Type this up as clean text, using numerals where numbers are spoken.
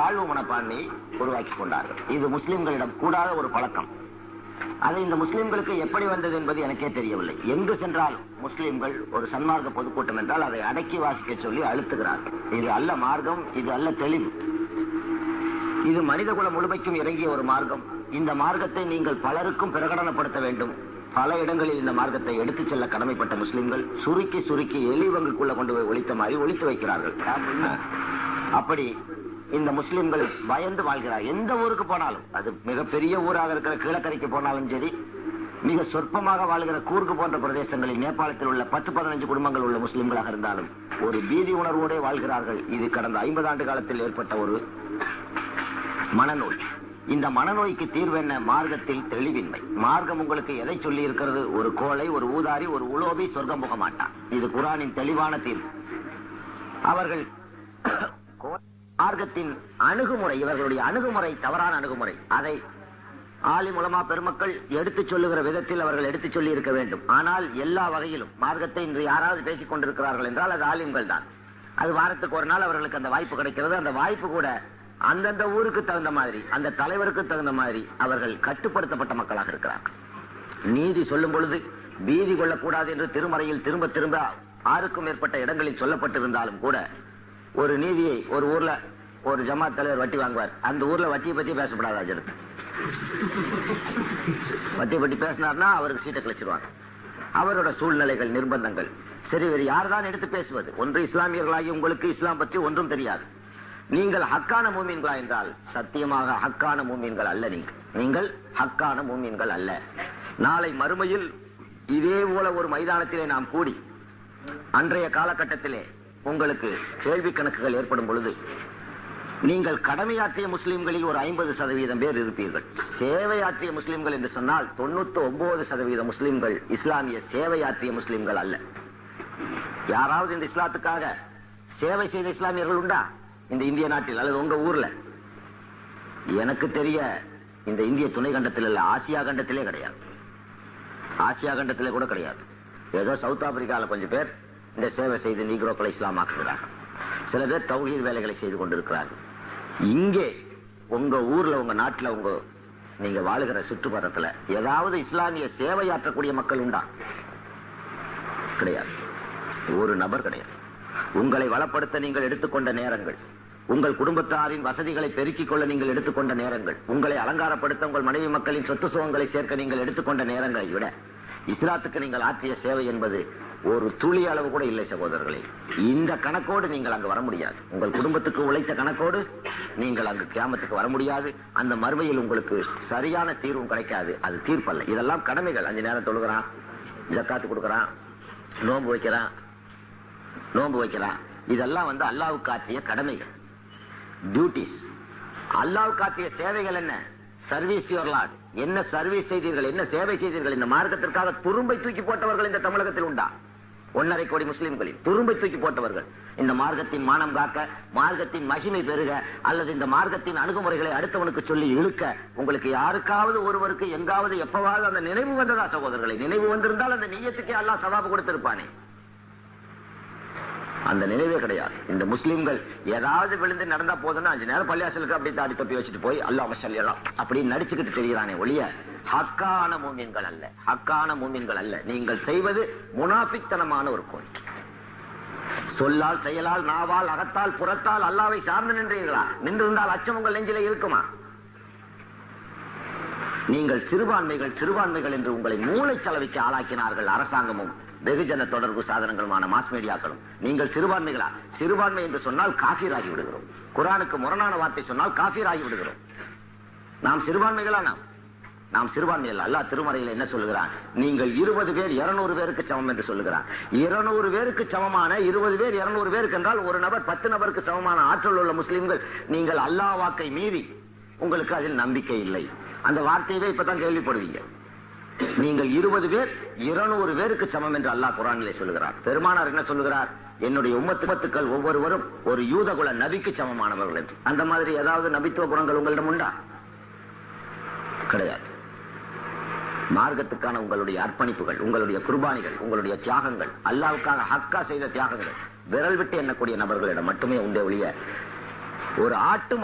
தாழ்வு மனப்பான்மையை உருவாக்கி கொண்டார்கள். இது முஸ்லிம்களிடம் கூடாத ஒரு பழக்கம். அது இந்த முஸ்லிம்களுக்கு எப்படி வந்தது என்பது எனக்கே தெரியவில்லை. எங்கு சென்றால் முஸ்லிம்கள் ஒரு சன்மார்க்க பொதுக்கூட்டம் என்றால் அதை அடக்கி வாசிக்க சொல்லி அழுத்துகிறார்கள். இது அல்ல மார்க்கம், இது அல்ல தெளிவு. இது மனித குலம் முழுமைக்கும் இறங்கிய ஒரு மார்க்கம். இந்த மார்க்கத்தை நீங்கள் பலருக்கும் பிரகடனப்படுத்த வேண்டும். பல இடங்களில் இந்த மார்க்கத்தை எடுத்துச் செல்ல கடமைப்பட்ட முஸ்லிம்கள் சுருக்கி சுருக்கி எலி வங்குக்குள்ள கொண்டு போய் ஒழித்த மாதிரி ஒழித்து வைக்கிறார்கள். அப்படி இந்த முஸ்லிம்கள் பயந்து வாழ்கிறார். எந்த ஊருக்கு போனாலும், அது மிகப்பெரிய ஊராக இருக்கிற கீழக்கரைக்கு போனாலும் சரி, மிக சொற்பமாக வாழ்கிற கூர்க்கு போன்ற பிரதேசங்களில் நேபாளத்தில் உள்ள 10-15 குடும்பங்கள் உள்ள முஸ்லிம்களாக இருந்தாலும் ஒரு பீதி உணர்வோடு வாழ்கிறார்கள். இது கடந்த 50 ஆண்டு காலத்தில் ஏற்பட்ட ஒரு மனநோய். இந்த மனநோய்க்கு தீர்வு என்ன? மார்க்கத்தில் தெளிவின்மை. மார்க்கம் உங்களுக்கு எதை சொல்லி இருக்கிறது? ஒரு கோழை, ஒரு ஊதாரி, ஒரு உலோபி சொர்க்கம் போக மாட்டான். இது குர்ஆனின் தெளிவான தீர்வு. அவர்கள் மார்க்கத்தின் அணுகுமுறை, இவர்களுடைய அணுகுமுறை தவறான அணுகுமுறை. அதை ஆலிம் உலமா பெருமக்கள் எடுத்துச் சொல்லுகிற விதத்தில் அவர்கள் எடுத்துச் சொல்லி இருக்க வேண்டும். ஆனால் எல்லா வகையிலும் மார்க்கத்தை இன்று யாராவது பேசிக் கொண்டிருக்கிறார்கள் என்றால் அது ஆலிம்கள் தான். அது வாரத்துக்கு ஒரு நாள் அவர்களுக்கு அந்த வாய்ப்பு கிடைக்கிறது. அந்த வாய்ப்பு கூட அந்தந்த ஊருக்கு தகுந்த மாதிரி, அந்த தலைவருக்கு தகுந்த மாதிரி அவர்கள் கட்டுப்படுத்தப்பட்ட மக்களாக இருக்கிறார்கள். நீதி சொல்லும் பொழுது பீதி கொள்ளக்கூடாது என்று திருமறையில் திரும்ப திரும்ப 6க்கும் மேற்பட்ட இடங்களில் சொல்லப்பட்டிருந்தாலும் கூட, ஒரு நீதியை ஒரு ஊர்ல ஒரு ஜமாத் தலைவர் வட்டி வாங்குவார். அந்த ஊர்ல வட்டியை பத்தி பேசப்படாத அஜரத்து. வட்டி பற்றி பேசினார்னா அவருக்கு சீட்டை கழிச்சிருவாங்க. அவரோட சூழ்நிலைகள், நிர்பந்தங்கள். சரி, வேறு யார் தான் எடுத்து பேசுவது? ஒன்று இஸ்லாமியர்களாகி உங்களுக்கு இஸ்லாம் பற்றி ஒன்றும் தெரியாது. நீங்கள் ஹக்கான மூமீன்களா என்றால் சத்தியமாக ஹக்கான மூமீன்கள் அல்ல. நீங்கள் ஹக்கான மூமீன்கள் அல்ல. நாளை மறுமையில் இதே போல ஒரு மைதானத்திலே நாம் கூடி அன்றைய காலகட்டத்திலே உங்களுக்கு கேள்வி கணக்குகள் ஏற்படும் பொழுது நீங்கள் கடமையாற்றிய முஸ்லிம்களில் ஒரு 50% பேர் இருப்பீர்கள். சேவையாற்றிய முஸ்லிம்கள் என்று சொன்னால் 99% முஸ்லிம்கள் இஸ்லாமிய சேவையாற்றிய முஸ்லிம்கள் அல்ல. யாராவது இந்த இஸ்லாத்துக்காக சேவை செய்த இஸ்லாமியர்கள் உண்டா இந்த இந்திய நாட்டில் அல்லது உங்க ஊர்ல? எனக்கு தெரிய இந்த இந்திய துணை கண்டத்தில் இல்ல, ஆசியா கண்டத்திலே கிடையாது. ஆசியா கண்டத்திலே கூட கிடையாது. ஏதோ சவுத் ஆப்பிரிக்கால கொஞ்சம் பேர் இந்த சேவை செய்து நீக்ரோக்களை இஸ்லாமாக்குகிறார்கள். சில பேர் தௌஹீத் வேலைகளை செய்து கொண்டிருக்கிறார்கள். இங்கே உங்க ஊர்ல, உங்க நாட்டுல, நீங்க வாழுகிற சுற்றுப்புறத்துல ஏதாவது இஸ்லாமிய சேவையாற்றக்கூடிய மக்கள் உண்டா? கிடையாது. ஒரு நபர் கிடையாது. உங்களை வளப்படுத்த நீங்கள் எடுத்துக்கொண்ட நேரங்கள், உங்கள் குடும்பத்தாரின் வசதிகளை பெருக்கிக் கொள்ள நீங்கள் எடுத்துக்கொண்ட நேரங்கள், உங்களை அலங்காரப்படுத்த உங்கள் மனைவி மக்களின் சொத்து சுகங்களை சேர்க்க நீங்கள் எடுத்துக்கொண்ட நேரங்களை விட இஸ்லாத்துக்கு நீங்கள் ஆற்றிய சேவை என்பது ஒரு துளி அளவு கூட இல்லை சகோதரர்களே. இந்த கணக்கோடு நீங்கள் அங்கு வர முடியாது. உங்கள் குடும்பத்துக்கு உழைத்த கணக்கோடு நீங்கள் அங்கு கியாமத்துக்கு வர முடியாது. அந்த மறுமையில் உங்களுக்கு சரியான தீர்வும் கிடைக்காது. அது தீர்ப்பல்ல. இதெல்லாம் கடமைகள். 5 நேரம் தொழுகிறான், ஜக்காத்து கொடுக்கறான், நோன்பு வைக்கிறான். இதெல்லாம் அல்லாஹ்வுக்கு ஆற்றிய கடமைகள், டியூட்டிஸ். அல்லாஹ்வுக்கு ஆற்றிய சேவைகள் என்ன? Service your Lord. என்ன சர்வீஸ் செய்தீர்கள், என்ன சேவை செய்தீர்கள்? இந்த மார்க்கத்திற்காக துரும்பை தூக்கி போட்டவர்கள் இந்த தமிழகத்தில் உண்டா? 1.5 கோடி முஸ்லிம்களில் துரும்பை தூக்கி போட்டவர்கள். இந்த மார்க்கத்தின் மானம் காக்க, மார்க்கத்தின் மகிமை பெருக, அல்லது இந்த மார்க்கத்தின் அணுகுமுறைகளை அடுத்தவனுக்கு சொல்லி இழுக்க உங்களுக்கு யாருக்காவது ஒருவருக்கு எங்காவது எப்பவாவது அந்த நினைவு வந்ததா சகோதரர்களை? நினைவு வந்திருந்தால் அந்த நிய்யத்துக்கே அல்லாஹ் சவாபு கொடுத்திருப்பானே. அந்த நினைவே கிடையாது. இந்த முஸ்லிம்கள் ஏதாவது விழுந்து நடந்தா போதும்னா 5 நேரம் பள்ளியாசலுக்கு அப்படி தாடி தொப்பி வச்சுட்டு போய் அல்லாஹ் மஷல்லியல்லாம் அப்படி நடிச்சுக்கிட்டு தெரிகிறானே ஒழிய ஹக்கான மூமின்கள் அல்ல. ஹக்கான மூமின்கள் அல்ல. நீங்கள் செய்வது முனாஃபிக்தனமான ஒரு கோரிக்கை. சொல்லால், செயலால், நாவால், அகத்தால், புறத்தால் அல்லாஹ்வை சார்ந்து நின்றீர்களா? நின்றிருந்தால் அச்சம் உங்கள் நெஞ்சிலே இருக்குமா? நீங்கள் சிறுபான்மைகள் என்று உங்களை மூளைச்சலவைக்கு ஆளாக்கினார்கள் அரசாங்கமும் வெகுஜன தொடர்பு சாதனங்களுமான மாஸ் மீடியாக்களும். நீங்கள் சிறுபான்மைகளா? சிறுபான்மை என்று சொன்னால் காஃபிர் ஆகி விடுகிறோம். குர்ஆனுக்கு முரணான வார்த்தை சொன்னால் காஃபிர் ஆகி விடுகிறோம். நாம் சிறுபான்மைகளா? நாம் சிறுபான்மை அல்ல. அல்லாஹ் திருமறையில் என்ன சொல்லுகிறான்? நீங்கள் 20 பேர் 200 பேருக்கு சமம் என்று சொல்லுகிறான். 200 பேருக்கு சமமான 20 பேர் 200 பேருக்கு என்றால் ஒரு நபர் 10 நபருக்கு சமமான ஆற்றல் உள்ள முஸ்லிம்கள். நீங்கள் அல்லாஹ் வாக்கை மீறி உங்களுக்கு அதில் நம்பிக்கை இல்லை. அந்த வார்த்தையவே இப்பதான் கேள்விப்படுவீங்க. நீங்கள் 20 பேர் 200 பேருக்கு சமம் என்று அல்லாஹ் குர்ஆனிலே சொல்லுகிறார். பெருமானார் என்ன சொல்லுகிறார்? என்னுடைய உம்மத்துக்கள் ஒவ்வொருவரும் ஒரு யூதகுல நபிக்கு சமமானவர்கள் என்று. அந்த மாதிரி ஏதாவது நபித்துவ குணங்கள் உங்களிடம் உண்டா? கிடையாது. மார்க்கத்துக்கான உங்களுடைய அர்ப்பணிப்புகள், உங்களுடைய குர்பானிகள், உங்களுடைய தியாகங்கள், அல்லாஹ்வுக்காக ஹக்கா செய்த தியாகங்கள் விரல் விட்டு எண்ணக்கூடிய நபர்களிடம் மட்டுமே உண்டே ஒழிய ஒரு ஆட்டு